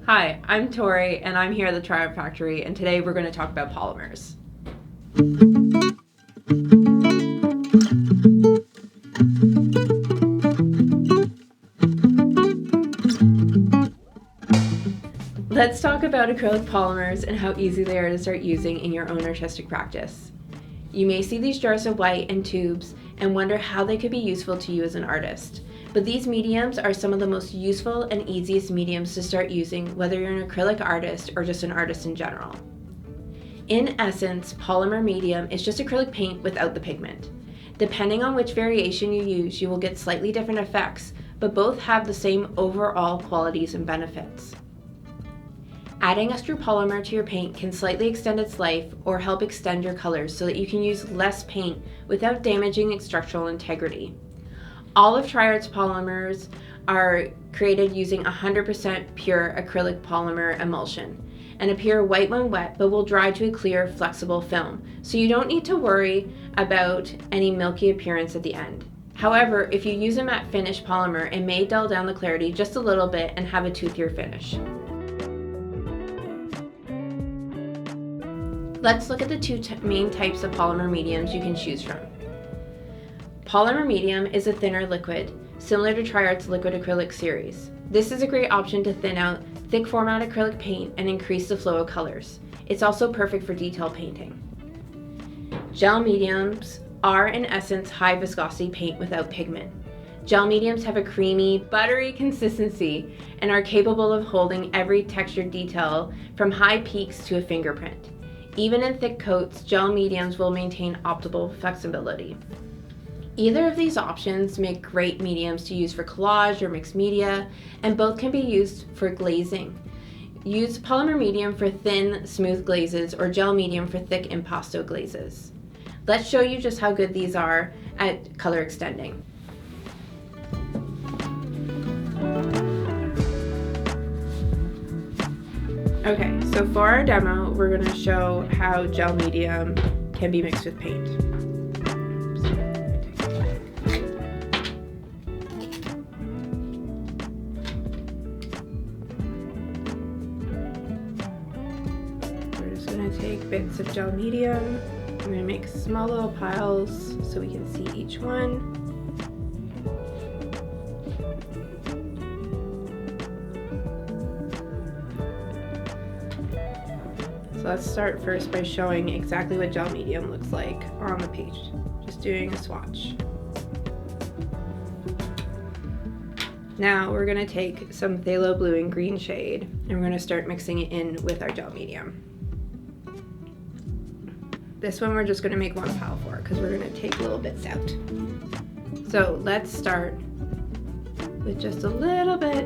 Hi, I'm Tori and I'm here at the Triumph Factory, and today we're going to talk about polymers. Let's talk about acrylic polymers and how easy they are to start using in your own artistic practice. You may see these jars of white and tubes and wonder how they could be useful to you as an artist. But these mediums are some of the most useful and easiest mediums to start using, whether you're an acrylic artist or just an artist in general. In essence, polymer medium is just acrylic paint without the pigment. Depending on which variation you use, you will get slightly different effects, but both have the same overall qualities and benefits. Adding extra polymer to your paint can slightly extend its life or help extend your colors so that you can use less paint without damaging its structural integrity. All of Triart's polymers are created using 100% pure acrylic polymer emulsion and appear white when wet, but will dry to a clear, flexible film, so you don't need to worry about any milky appearance at the end. However, if you use a matte finish polymer, it may dull down the clarity just a little bit and have a toothier finish. Let's look at the two main types of polymer mediums you can choose from. Polymer Medium is a thinner liquid, similar to Triart's Liquid Acrylic series. This is a great option to thin out thick format acrylic paint and increase the flow of colors. It's also perfect for detail painting. Gel mediums are, in essence, high viscosity paint without pigment. Gel mediums have a creamy, buttery consistency and are capable of holding every textured detail from high peaks to a fingerprint. Even in thick coats, gel mediums will maintain optimal flexibility. Either of these options make great mediums to use for collage or mixed media, and both can be used for glazing. Use polymer medium for thin, smooth glazes or gel medium for thick impasto glazes. Let's show you just how good these are at color extending. Okay, so for our demo, we're going to show how gel medium can be mixed with paint. We're just going to take bits of gel medium. I'm going to make small little piles so we can see each one. Let's start first by showing exactly what gel medium looks like on the page. Just doing a swatch. Now we're going to take some phthalo blue and green shade and we're going to start mixing it in with our gel medium. This one we're just going to make one pile for because we're going to take little bits out. So let's start with just a little bit.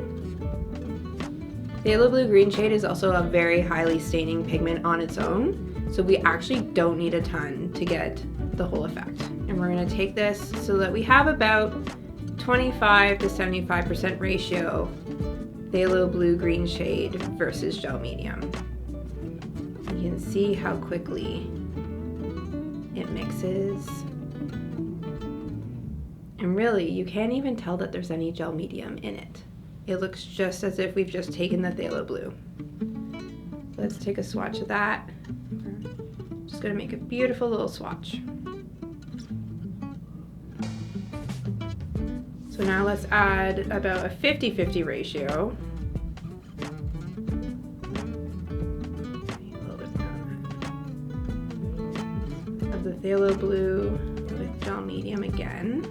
Phthalo blue green shade is also a very highly staining pigment on its own, so we actually don't need a ton to get the whole effect. And we're going to take this so that we have about 25 to 75% ratio phthalo blue green shade versus gel medium. You can see how quickly it mixes. And really, you can't even tell that there's any gel medium in it. It looks just as if we've just taken the phthalo blue. Let's take a swatch of that. Just gonna make a beautiful little swatch. So now let's add about a 50-50 ratio. Of the phthalo blue with gel medium again.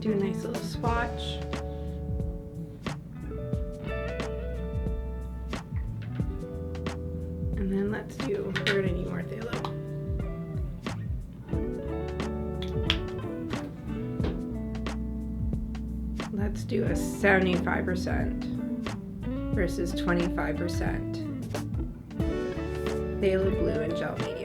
Do a nice little swatch. And then we're gonna need more phthalo. Let's do a 75% versus 25% phthalo blue and gel medium.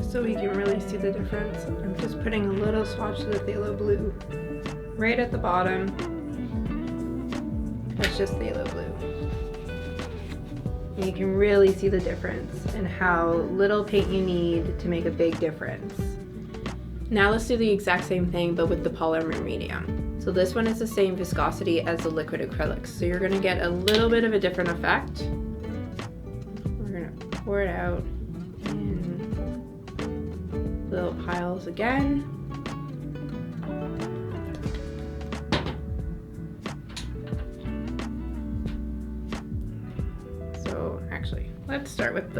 just so we can really see the difference, I'm just putting a little swatch of the phthalo blue right at the bottom. That's just phthalo blue. And you can really see the difference and how little paint you need to make a big difference. Now let's do the exact same thing but with the polymer medium. So this one is the same viscosity as the liquid acrylics. So you're gonna get a little bit of a different effect. We're gonna pour it out in little piles again. So actually, let's start with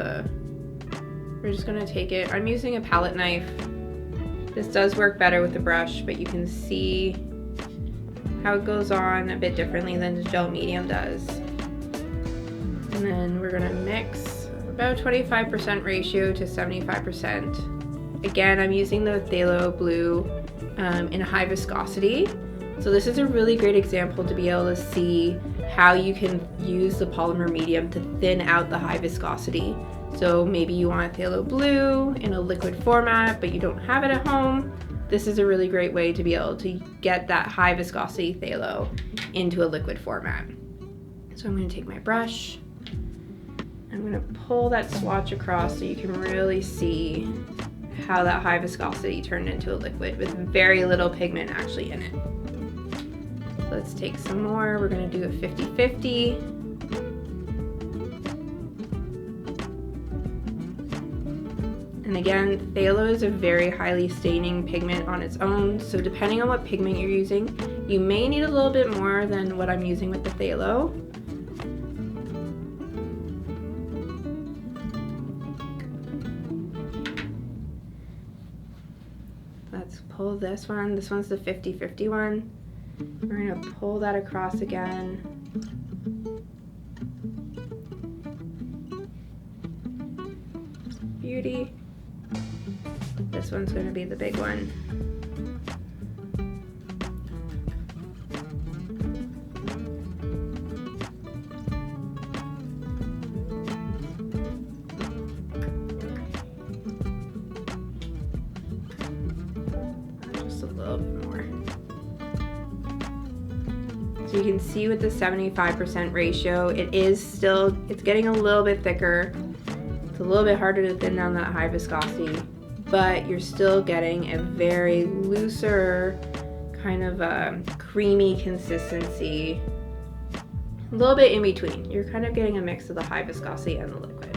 we're just gonna take it. I'm using a palette knife. This does work better with the brush, but you can see how it goes on a bit differently than the gel medium does. And then we're gonna mix about 25% ratio to 75%. Again, I'm using the phthalo blue in high viscosity. So this is a really great example to be able to see how you can use the polymer medium to thin out the high viscosity. So maybe you want a phthalo blue in a liquid format, but you don't have it at home. This is a really great way to be able to get that high viscosity phthalo into a liquid format. So I'm going to take my brush. I'm going to pull that swatch across so you can really see how that high viscosity turned into a liquid with very little pigment actually in it. So let's take some more. We're going to do a 50-50. And again, phthalo is a very highly staining pigment on its own, so depending on what pigment you're using, you may need a little bit more than what I'm using with the phthalo. Let's pull this one. This one's the 50-50 one. We're going to pull that across again. Beauty. This one's going to be the big one. Just a little bit more. So you can see with the 75% ratio, it's getting a little bit thicker. It's a little bit harder to thin down that high viscosity, but you're still getting a very looser, kind of a creamy consistency. A little bit in between. You're kind of getting a mix of the high viscosity and the liquid.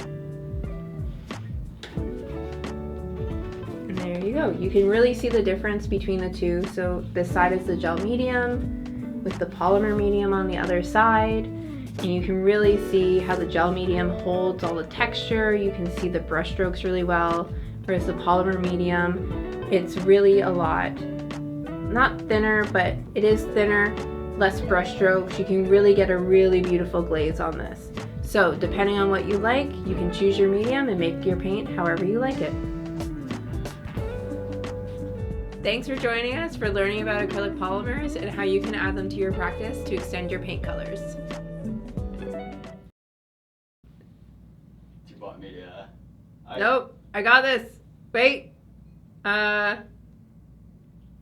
And there you go. You can really see the difference between the two. So this side is the gel medium with the polymer medium on the other side. And you can really see how the gel medium holds all the texture. You can see the brush strokes really well. Whereas the polymer medium, it's really a lot, not thinner, but it is thinner, less brush strokes. You can really get a really beautiful glaze on this. So depending on what you like, you can choose your medium and make your paint however you like it. Thanks for joining us for learning about acrylic polymers and how you can add them to your practice to extend your paint colors. Do you want me to? Nope, I got this. Wait.